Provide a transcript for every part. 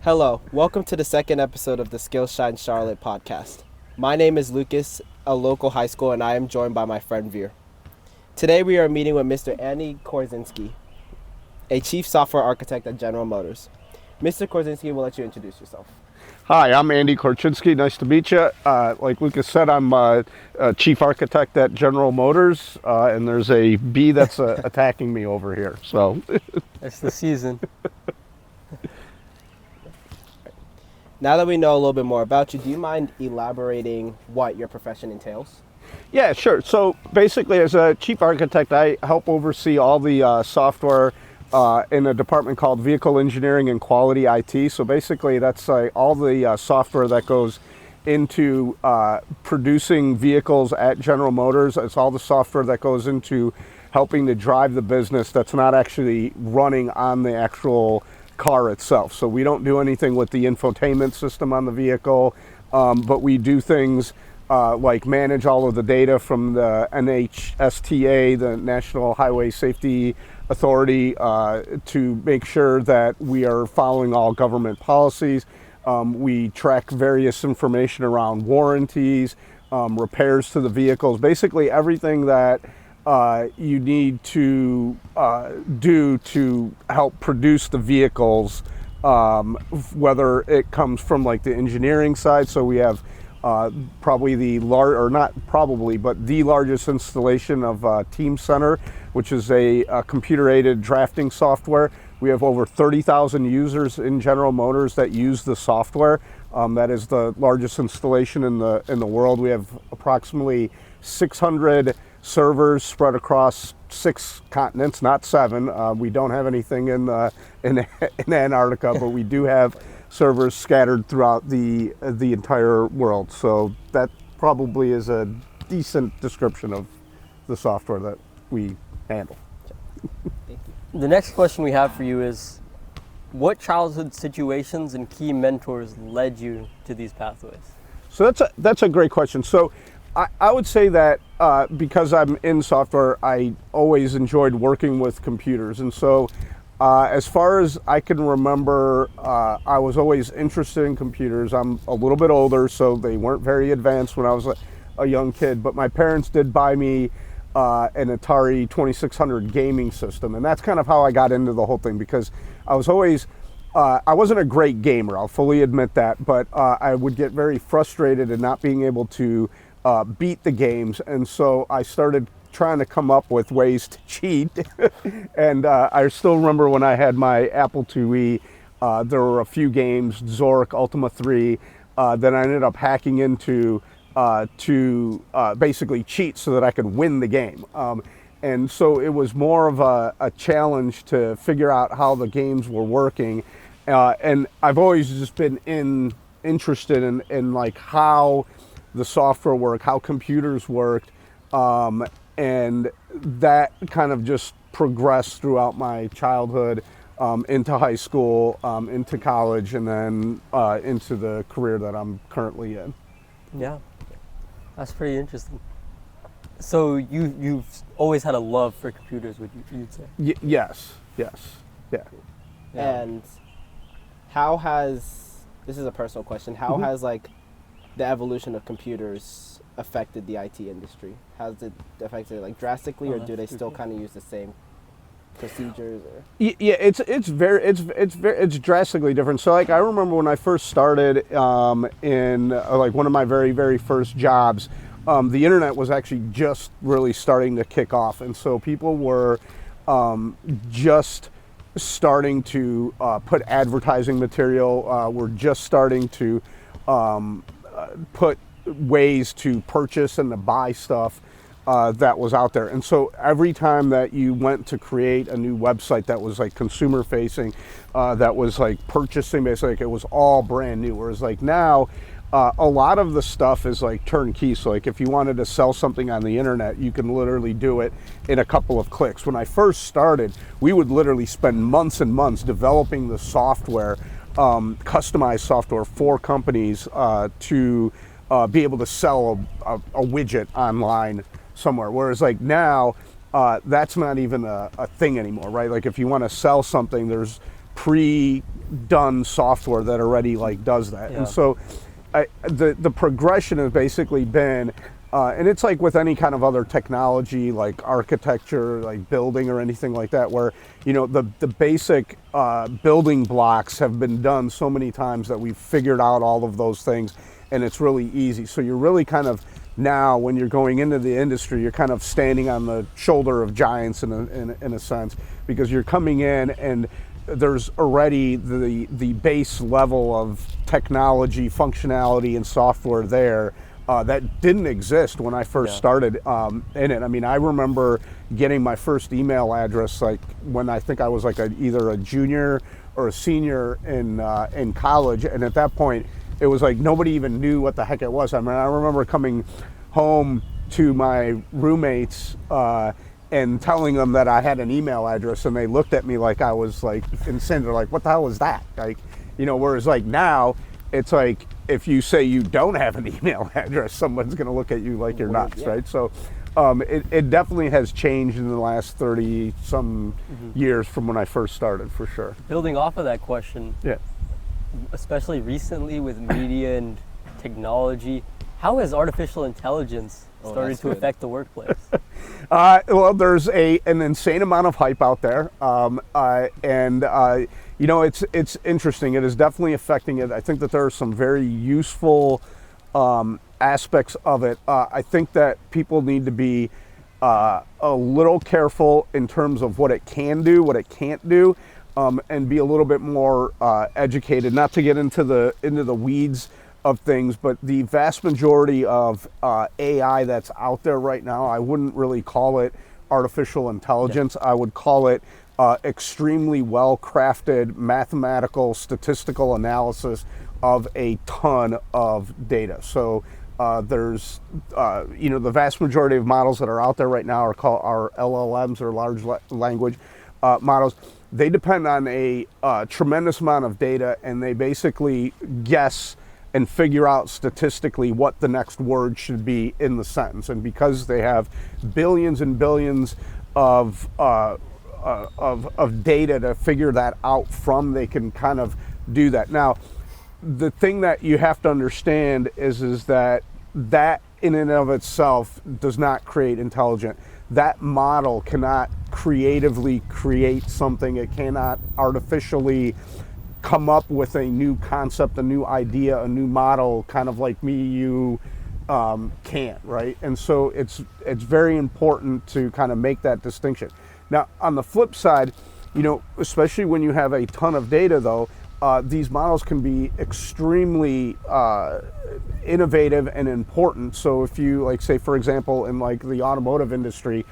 Hello, welcome to the second episode of the SkillShine Charlotte podcast. My name is Lucas, a local high school, and I am joined by my friend Veer. Today we are meeting with Mr. Andy Korczynski, a chief software architect at General Motors. Mr. Korczynski, will let you introduce yourself. Hi, I'm Andy Korczynski. Nice to meet you. Like Lucas said, I'm a chief architect at General Motors, and there's a bee that's attacking me over here. So it's the season. Now that we know a little bit more about you, do you mind elaborating what your profession entails? Yeah, sure. So basically, as a chief architect, I help oversee all the software in a department called Vehicle Engineering and Quality IT. So basically, that's all the software that goes into producing vehicles at General Motors. It's all the software that goes into helping to drive the business that's not actually running on the actual car itself. So we don't do anything with the infotainment system on the vehicle, but we do things like manage all of the data from the NHTSA, the National Highway Safety Authority, to make sure that we are following all government policies. We track various information around warranties, repairs to the vehicles, basically everything that you need to do to help produce the vehicles, whether it comes from like the engineering side. So we have probably the largest installation of Team Center, which is a computer-aided drafting software. We have over 30,000 users in General Motors that use the software. That is the largest installation in the world. We have approximately 600 servers spread across 6 continents, not 7. We don't have anything in Antarctica, but we do have servers scattered throughout the entire world. So that probably is a decent description of the software that we handle. Thank you. The next question we have for you is, what childhood situations and key mentors led you to these pathways? So that's a great question. So I would say that because I'm in software, I always enjoyed working with computers. And so as far as I can remember, I was always interested in computers. I'm a little bit older, so they weren't very advanced when I was a young kid. But my parents did buy me an Atari 2600 gaming system. And that's kind of how I got into the whole thing, because I was always, I wasn't a great gamer, I'll fully admit that. But I would get very frustrated in not being able to beat the games, and so I started trying to come up with ways to cheat. And I still remember when I had my Apple IIe, there were a few games, Zork, Ultima 3, that I ended up hacking into to basically cheat so that I could win the game. And so it was more of a challenge to figure out how the games were working. And I've always just been interested in like how the software worked, how computers worked, and that kind of just progressed throughout my childhood, into high school, into college, and then into the career that I'm currently in. Yeah, that's pretty interesting. So you've always had a love for computers, you'd say? Yes, yeah. And how has, this is a personal question, how has like the evolution of computers affected the IT industry? Has it affected it like drastically, or do they still kind of use the same procedures? Or? Yeah, it's drastically different. So like I remember when I first started in like one of my very, very first jobs, the internet was actually just really starting to kick off, and so people were just starting to put advertising material. We're just starting to put ways to purchase and to buy stuff that was out there. And so every time that you went to create a new website that was like consumer facing, that was like purchasing, basically, like it was all brand new. Whereas like now, a lot of the stuff is like turnkey. So like if you wanted to sell something on the internet, you can literally do it in a couple of clicks. When I first started, we would literally spend months and months developing the software, customized software for companies to be able to sell a widget online somewhere. Whereas like now, that's not even a thing anymore, right? Like if you want to sell something, there's pre-done software that already like does that. Yeah. And so the progression has basically been, and it's like with any kind of other technology, like architecture, like building or anything like that, where, you know, the basic building blocks have been done so many times that we've figured out all of those things, and it's really easy. So you're really kind of, now when you're going into the industry, you're kind of standing on the shoulder of giants in a sense, because you're coming in and there's already the base level of technology, functionality, and software there that didn't exist when I first started in it. I mean, I remember getting my first email address like when I think I was like either a junior or a senior in college, and at that point, it was like nobody even knew what the heck it was. I mean, I remember coming home to my roommates and telling them that I had an email address, and they looked at me like I was like insane. They're like, "What the hell is that?" Like, you know. Whereas like now, it's like if you say you don't have an email address, someone's going to look at you like you're nuts, right? So it definitely has changed in the last 30 some years from when I first started, for sure. Building off of that question, especially recently with media and technology, how has artificial intelligence started to affect the workplace? Well, there's an insane amount of hype out there, and you know, it's interesting. It is definitely affecting it. I think that there are some very useful aspects of it. I think that people need to be a little careful in terms of what it can do, what it can't do, and be a little bit more educated. Not to get into the weeds of things, but the vast majority of AI that's out there right now, I wouldn't really call it artificial intelligence. I would call it extremely well-crafted mathematical, statistical analysis of a ton of data. So there's, you know, the vast majority of models that are out there right now are LLMs, or large language models. They depend on a tremendous amount of data, and they basically guess and figure out statistically what the next word should be in the sentence. And because they have billions and billions of data to figure that out from, they can kind of do that. Now, the thing that you have to understand is that in and of itself does not create intelligent. That model cannot creatively create something. It cannot artificially come up with a new concept, a new idea, a new model, kind of like me, you can't, right? And so it's very important to kind of make that distinction. Now, on the flip side, you know, especially when you have a ton of data, though, these models can be extremely innovative and important. So if you, like, say, for example, in like the automotive industry,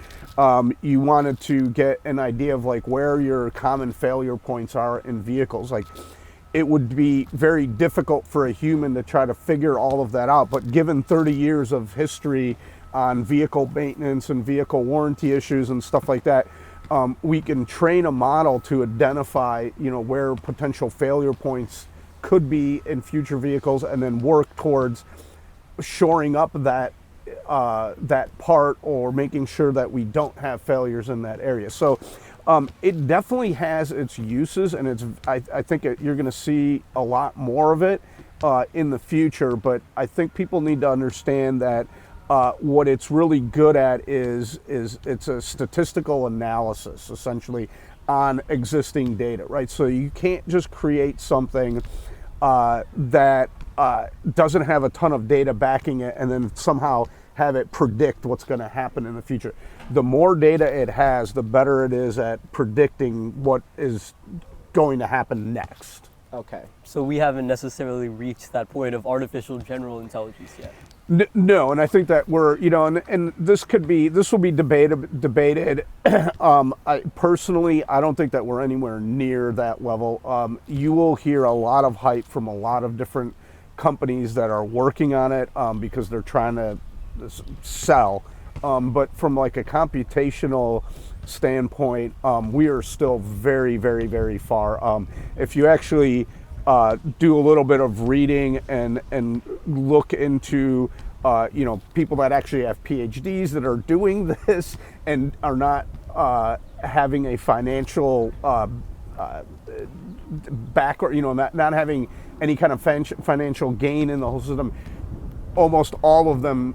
you wanted to get an idea of like where your common failure points are in vehicles, like it would be very difficult for a human to try to figure all of that out. But given 30 years of history on vehicle maintenance and vehicle warranty issues and stuff like that, we can train a model to identify, you know, where potential failure points could be in future vehicles, and then work towards shoring up that part, or making sure that we don't have failures in that area. So it definitely has its uses, and I think you're going to see a lot more of it in the future. But I think people need to understand that what it's really good at is it's a statistical analysis, essentially, on existing data, right? So you can't just create something that doesn't have a ton of data backing it and then somehow have it predict what's going to happen in the future. The more data it has, the better it is at predicting what is going to happen next. Okay. So we haven't necessarily reached that point of artificial general intelligence yet. No, and I think that we're, you know, and this will be debated. Personally, I don't think that we're anywhere near that level. You will hear a lot of hype from a lot of different companies that are working on it because they're trying to sell. But from like a computational standpoint, we are still very, very, very far. If you actually do a little bit of reading and look into you know, people that actually have PhDs that are doing this and are not having a financial backward, not having any kind of financial gain in the whole system, almost all of them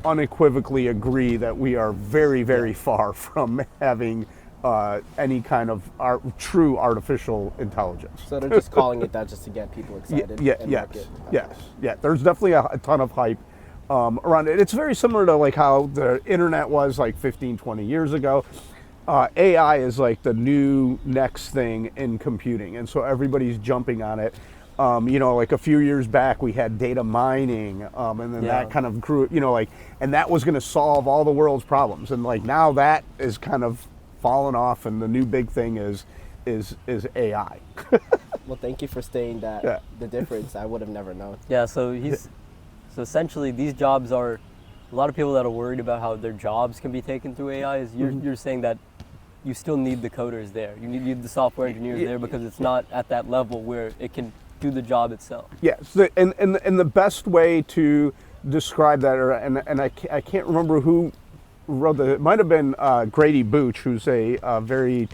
unequivocally agree that we are very, very far from having any kind of true artificial intelligence. So they're just calling it that just to get people excited. Yes. There's definitely a ton of hype around it. It's very similar to like how the internet was like 15, 20 years ago. AI is like the new next thing in computing, and so everybody's jumping on it. Like a few years back, we had data mining, and then that kind of grew. And that was going to solve all the world's problems, and like now that is kind of fallen off, and the new big thing is AI. Well, thank you for saying that. The difference I would have never known. Yeah. So essentially these jobs are, a lot of people that are worried about how their jobs can be taken through AI. Is you're saying that you still need the coders there. You need the software engineers there because it's not at that level where it can do the job itself. Yes, and the best way to describe that, and I can't remember who wrote that. It might have been Grady Booch, who's a very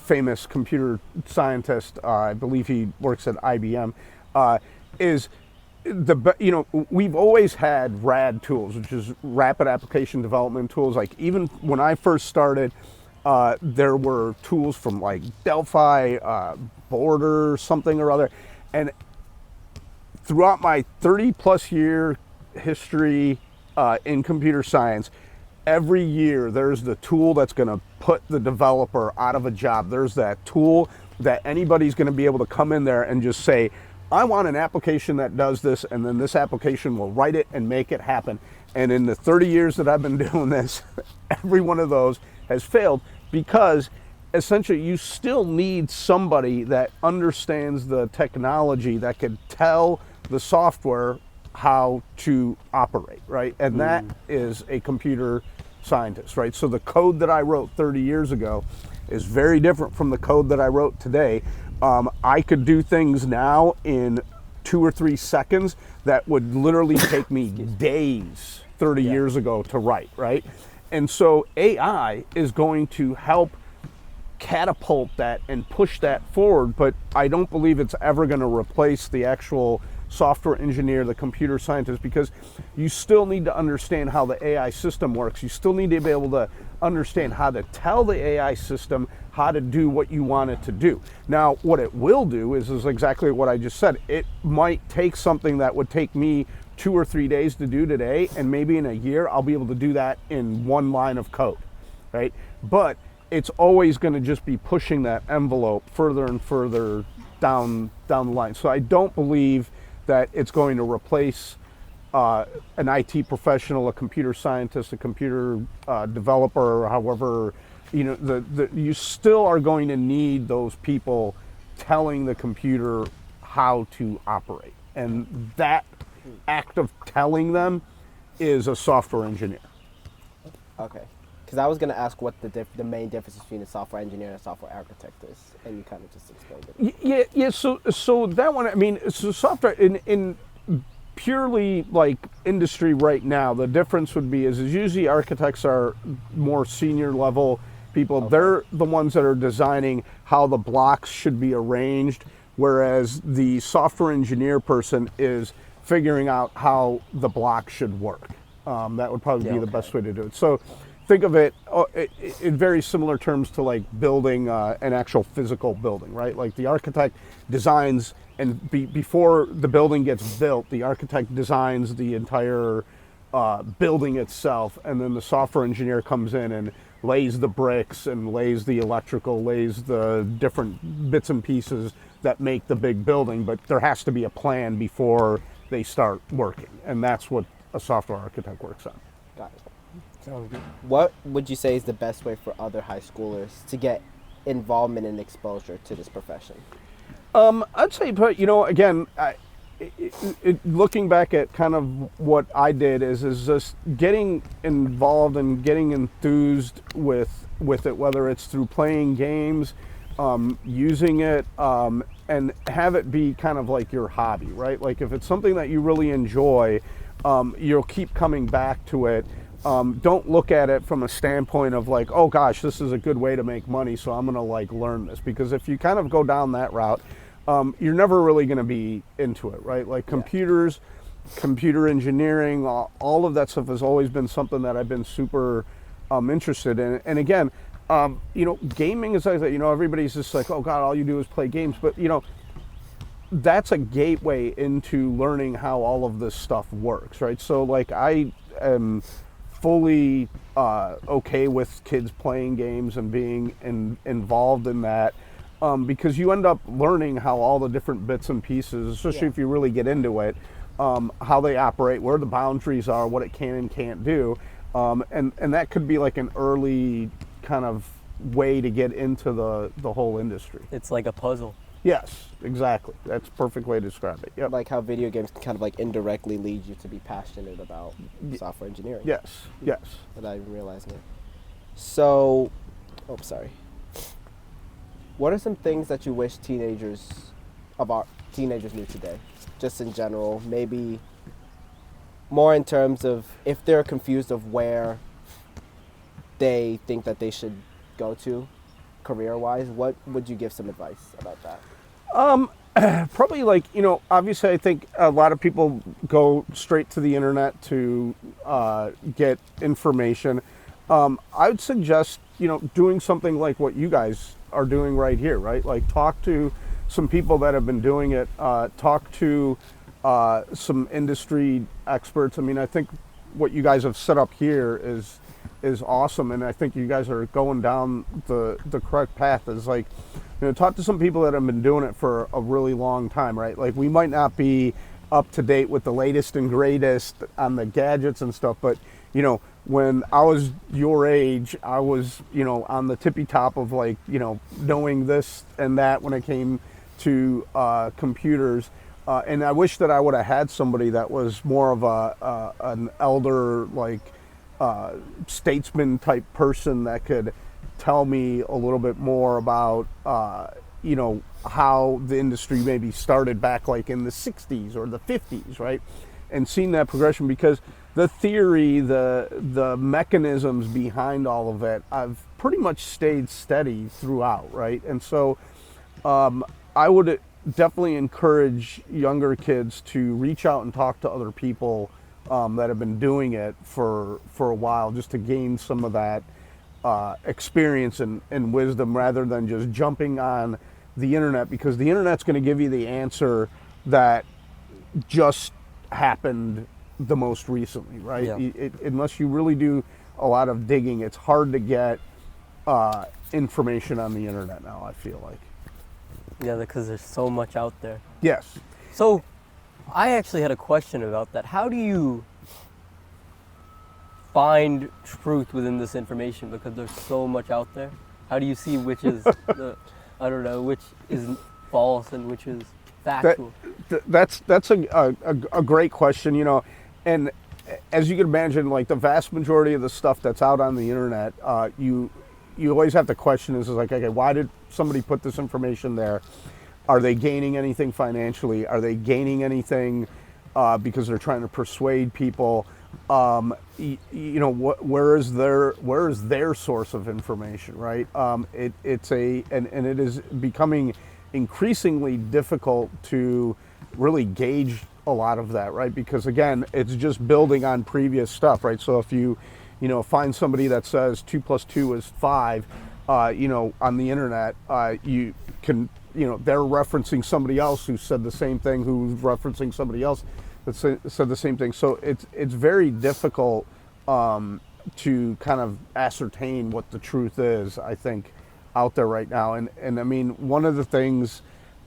famous computer scientist. I believe he works at IBM. We've always had RAD tools, which is rapid application development tools. Like even when I first started, there were tools from like Delphi, Border, something or other. And throughout my 30-plus year history in computer science, every year there's the tool that's going to put the developer out of a job. There's that tool that anybody's going to be able to come in there and just say, I want an application that does this, and then this application will write it and make it happen. And in the 30 years that I've been doing this, every one of those has failed because essentially you still need somebody that understands the technology that can tell the software how to operate, right? And that is a computer scientist, right? So the code that I wrote 30 years ago is very different from the code that I wrote today. I could do things now in 2 or 3 seconds that would literally take me days 30 years ago to write, right? And so AI is going to help catapult that and push that forward, but I don't believe it's ever going to replace the actual software engineer, the computer scientist, because you still need to understand how the AI system works. You still need to be able to understand how to tell the AI system how to do what you want it to do. Now, what it will do is exactly what I just said. It might take something that would take me 2 or 3 days to do today, and maybe in a year I'll be able to do that in 1 line of code, right? But it's always going to just be pushing that envelope further and further down the line. So I don't believe that it's going to replace an IT professional, a computer scientist, a computer developer, or however, you still are going to need those people telling the computer how to operate. And that act of telling them is a software engineer. Okay. Because I was going to ask what the main difference between a software engineer and a software architect is, and you kind of just explained it. Yeah. So that one, I mean, so software in purely like industry right now, the difference would be is usually architects are more senior level people. Okay. They're the ones that are designing how the blocks should be arranged, whereas the software engineer person is figuring out how the block should work. That would probably be the best way to do it. So think of it in very similar terms to like building an actual physical building, right? Like the architect designs, and before the building gets built, the architect designs the entire building itself, and then the software engineer comes in and lays the bricks and lays the electrical, lays the different bits and pieces that make the big building, but there has to be a plan before they start working, and that's what a software architect works on. Got it. Sounds good. What would you say is the best way for other high schoolers to get involvement and exposure to this profession? I'd say, but again, looking back at kind of what I did is just getting involved and getting enthused with it, whether it's through playing games, using it, and have it be kind of like your hobby, right? Like if it's something that you really enjoy, you'll keep coming back to it. Don't look at it from a standpoint of like, oh gosh, this is a good way to make money, so I'm gonna like learn this. Because if you kind of go down that route, you're never really going to be into it, right? Like computers, computer engineering, all of that stuff has always been something that I've been super interested in. And again, gaming is like that. Everybody's just like, oh God, all you do is play games. But that's a gateway into learning how all of this stuff works, right? So like I am fully okay with kids playing games and being involved in that, because you end up learning how all the different bits and pieces, especially if you really get into it, how they operate, where the boundaries are, what it can and can't do, and that could be like an early kind of way to get into the whole industry. It's like a puzzle. Yes, exactly. That's a perfect way to describe it. Yep. Like how video games can kind of like indirectly lead you to be passionate about software engineering. Yes, yes. Without even realizing it. So, what are some things that you wish teenagers knew today? Just in general, maybe more in terms of if they're confused of where they think that they should go to career-wise, what would you give some advice about that? Probably like, obviously I think a lot of people go straight to the internet to get information. I would suggest, doing something like what you guys are doing right here, right? Like talk to some people that have been doing it, talk to some industry experts. I mean, I think what you guys have set up here is awesome, and I think you guys are going down the correct path. Is like, talk to some people that have been doing it for a really long time, right? Like we might not be up to date with the latest and greatest on the gadgets and stuff, but when I was your age, I was on the tippy top of like knowing this and that when it came to computers, and I wish that I would have had somebody that was more of an elder, like statesman type person that could tell me a little bit more about how the industry maybe started back like in the 60s or the 50s, right? And seeing that progression, because the theory, the mechanisms behind all of it, I've pretty much stayed steady throughout, right? And so I would definitely encourage younger kids to reach out and talk to other people that have been doing it for a while, just to gain some of that experience and wisdom, rather than just jumping on the internet, because the internet's going to give you the answer that just happened the most recently, right? Yeah. Unless you really do a lot of digging, it's hard to get information on the internet now, I feel like. Yeah, because there's so much out there. Yes. So I actually had a question about that. How do you find truth within this information, because there's so much out there? How do you see which is which is false and which is factual? That's a great question, and as you can imagine, like the vast majority of the stuff that's out on the internet, you always have to question is like, okay, why did somebody put this information there? Are they gaining anything financially? Are they gaining anything because they're trying to persuade people? Where is their source of information, right? It is becoming increasingly difficult to really gauge a lot of that, right? Because again, it's just building on previous stuff, right? So if you find somebody that says 2 + 2 is 5, on the internet, you can, they're referencing somebody else who said the same thing, who's referencing somebody else that said the same thing. So it's very difficult to kind of ascertain what the truth is, I think, out there right now. And I mean, one of the things,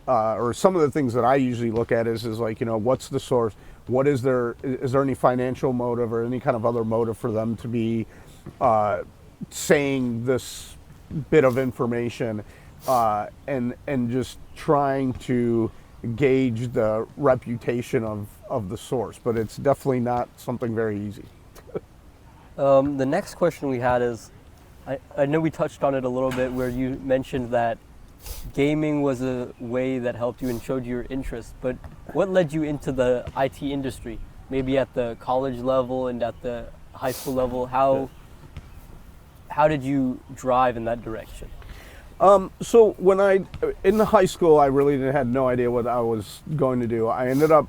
or some of the things that I usually look at is like, what's the source? Is there any financial motive or any kind of other motive for them to be saying this bit of information, and just trying to gauge the reputation of the source, but it's definitely not something very easy. The next question we had is, I know we touched on it a little bit, where you mentioned that gaming was a way that helped you and showed your interest, but what led you into the IT industry? Maybe at the college level and at the high school level, how did you drive in that direction? So when in the high school, I really had no idea what I was going to do. I ended up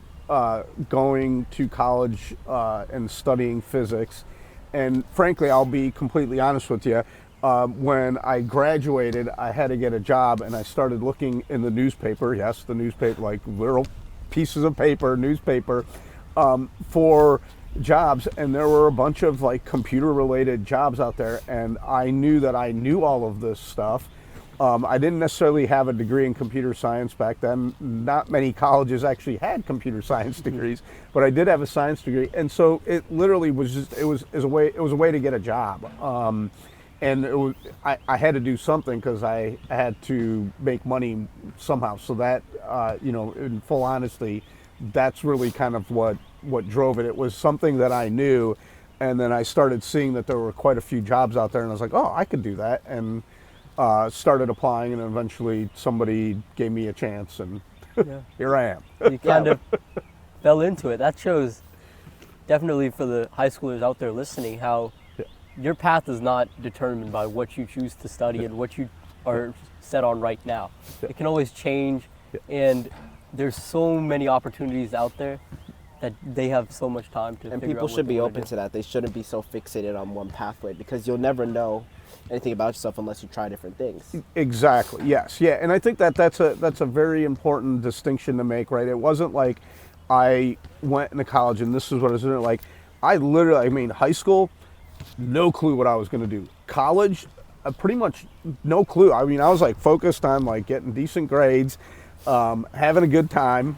going to college and studying physics. And frankly, I'll be completely honest with you. When I graduated, I had to get a job, and I started looking in the newspaper. Yes, the newspaper, like literal pieces of paper, newspaper, for jobs, and there were a bunch of like computer-related jobs out there. And I knew that I knew all of this stuff. I didn't necessarily have a degree in computer science back then. Not many colleges actually had computer science degrees, but I did have a science degree, and so it literally was just it was a way to get a job. And I had to do something because I had to make money somehow. So that, in full honesty, that's really kind of what drove it. It was something that I knew, and then I started seeing that there were quite a few jobs out there, and I was like, oh, I could do that, and started applying, and eventually somebody gave me a chance, and here I am. You kind of fell into it. That shows definitely for the high schoolers out there listening how your path is not determined by what you choose to study and what you are set on right now. It can always change, and there's so many opportunities out there that they have so much time to figure out. And people should be open to that. They shouldn't be so fixated on one pathway, because you'll never know anything about yourself unless you try different things. Exactly. Yes. Yeah. And I think that's a very important distinction to make, right? It wasn't like I went into college and this is what I was doing. Like high school, no clue what I was going to do. College, pretty much no clue. I mean, I was like focused on like getting decent grades, having a good time,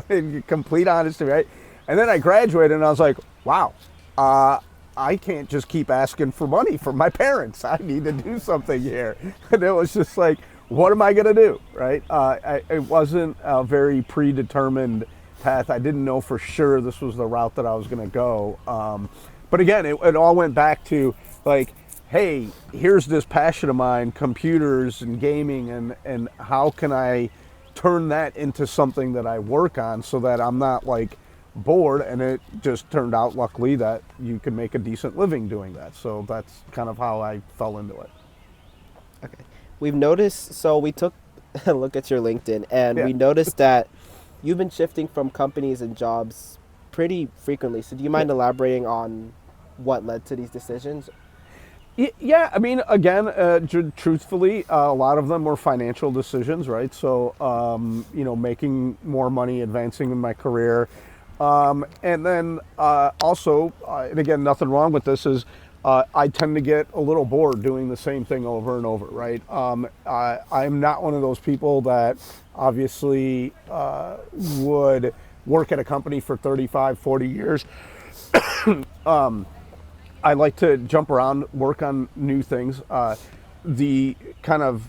in complete honesty, right? And then I graduated and I was like, wow, I can't just keep asking for money from my parents. I need to do something here. And it was just like, what am I going to do, right? It wasn't a very predetermined path. I didn't know for sure this was the route that I was going to go. But again, it all went back to like, hey, here's this passion of mine, computers and gaming, and how can I turn that into something that I work on so that I'm not like bored. And it just turned out, luckily, that you can make a decent living doing that. So that's kind of how I fell into it. Okay. We've noticed, so we took a look at your LinkedIn, and we noticed that you've been shifting from companies and jobs pretty frequently. So do you mind elaborating on what led to these decisions? Yeah, I mean, again, truthfully, a lot of them were financial decisions, right? So, making more money, advancing in my career. And then also, and again, nothing wrong with this, is I tend to get a little bored doing the same thing over and over, right? I'm not one of those people that obviously would work at a company for 35, 40 years. I like to jump around, work on new things. The kind of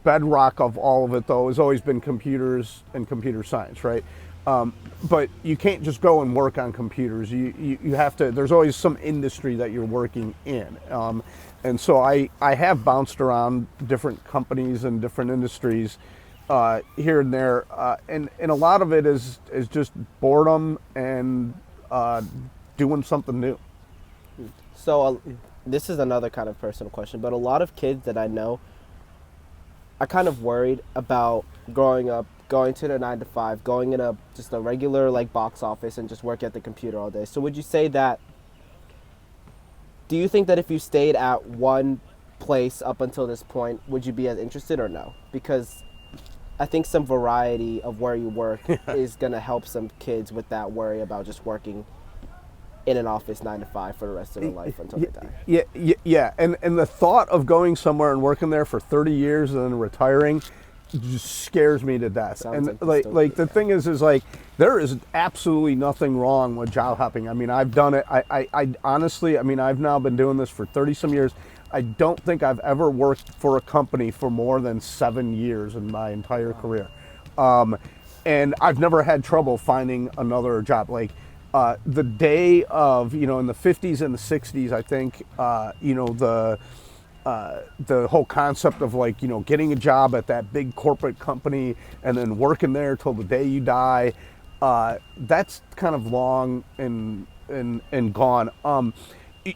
bedrock of all of it, though, has always been computers and computer science, right? But you can't just go and work on computers. You have to, there's always some industry that you're working in. And so I have bounced around different companies and different industries here and there. And a lot of it is just boredom and doing something new. So this is another kind of personal question, but a lot of kids that I know are kind of worried about growing up, going to their 9 to 5, going in just a regular like box office and just work at the computer all day. So would you say that, do you think that if you stayed at one place up until this point, would you be as interested or no? Because I think some variety of where you work is going to help some kids with that worry about just working in an office 9 to 5 for the rest of their life until they die. Yeah. And the thought of going somewhere and working there for 30 years and then retiring just scares me to death. Sounds and like the thing is like, there is absolutely nothing wrong with job hopping. I mean, I've done it. I honestly, I mean, I've now been doing this for 30 some years. I don't think I've ever worked for a company for more than 7 years in my entire career. And I've never had trouble finding another job. Like, the day of, in the 50s and the 60s, I think, the whole concept of like, getting a job at that big corporate company and then working there till the day you die, that's kind of long and gone.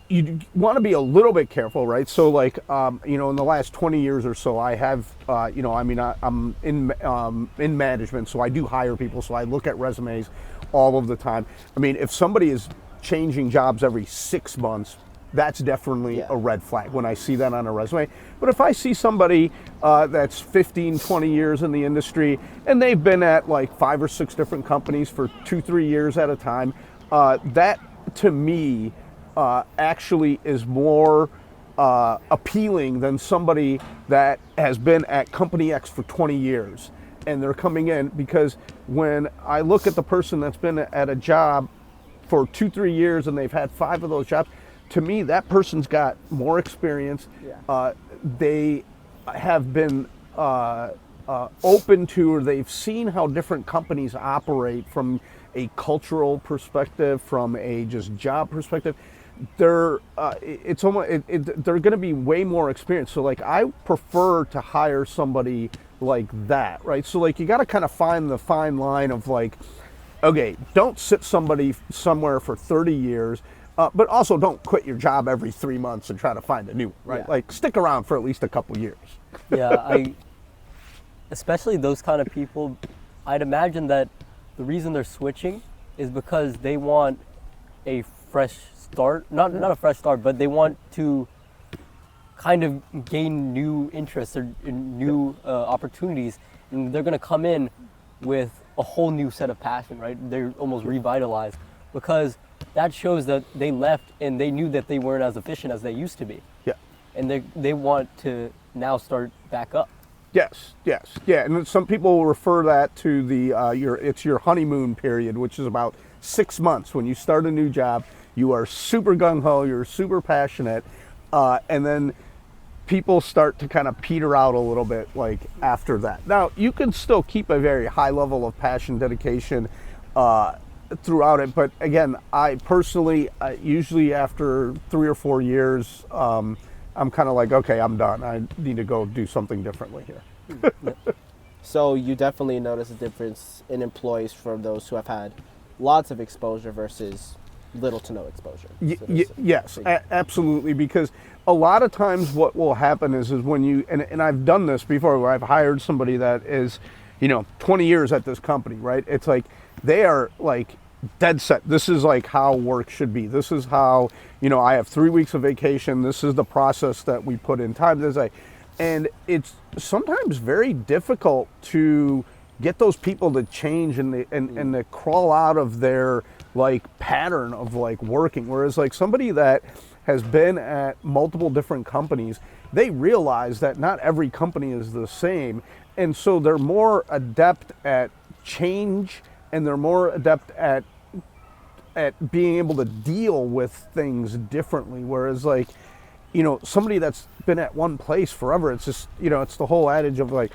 you want to be a little bit careful, right? So like, you know, in the last 20 years or so, I have, you know, I mean, I'm in management, so I do hire people, so I look at resumes all of the time. I mean, if somebody is changing jobs every 6 months, that's definitely a red flag when I see that on a resume. But if I see somebody that's 15, 20 years in the industry, and they've been at like 5 or 6 different companies for 2-3 years at a time, that to me actually is more appealing than somebody that has been at company X for 20 years and they're coming in. Because when I look at the person that's been at a job for 2-3 years and they've had 5 of those jobs, to me that person's got more experience. They have been open to, or they've seen how different companies operate from a cultural perspective, from a just job perspective. They're it's almost they're going to be way more experienced. So like, I prefer to hire somebody like that, right? So like, you got to kind of find the fine line of like, okay, don't sit somebody somewhere for 30 years, but also don't quit your job every 3 months and try to find a new one, right? Like, stick around for at least a couple years. Especially those kind of people, I'd imagine that the reason they're switching is because they want a fresh start, not a fresh start, but they want to kind of gain new interests or new opportunities, and they're going to come in with a whole new set of passion, right? They're almost revitalized, because that shows that they left and they knew that they weren't as efficient as they used to be. And they want to now start back up. Yes, and some people will refer that to the it's your honeymoon period, which is about 6 months. When you start a new job, you are super gung-ho, you're super passionate, and then people start to kind of peter out a little bit like after that. Now, you can still keep a very high level of passion, dedication throughout it, but again, I personally, usually after 3 or 4 years, I'm kind of like, okay, I'm done. I need to go do something differently here. So you definitely notice a difference in employees from those who have had lots of exposure versus little to no exposure. Yes, absolutely. Because a lot of times what will happen is when you, and I've done this before, where I've hired somebody that is, you know, 20 years at this company, right? It's like, they are like dead set. This is like how work should be. This is how, you know, I have 3 weeks of vacation. This is the process that we put in time. And it's sometimes very difficult to get those people to change and to crawl out of their like pattern of like working. Whereas like somebody that has been at multiple different companies, they realize that not every company is the same. And so they're more adept at change, and they're more adept at being able to deal with things differently. Whereas like, you know, somebody that's been at one place forever, it's just, you know, it's the whole adage of like,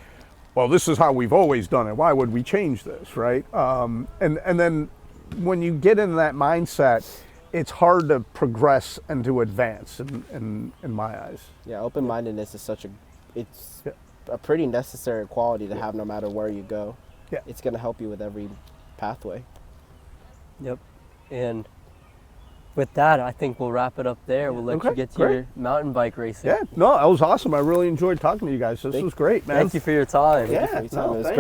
well, this is how we've always done it. Why would we change this, right? And then when you get in that mindset, it's hard to progress and to advance in my eyes. Yeah, open-mindedness is it's a pretty necessary quality to have no matter where you go. It's going to help you with every pathway. Yep. And with that, I think we'll wrap it up there. We'll let you get to your mountain bike racing. Yeah, no, that was awesome. I really enjoyed talking to you guys. This was great, man. Thank you for your time. Thank you for your time. It was great.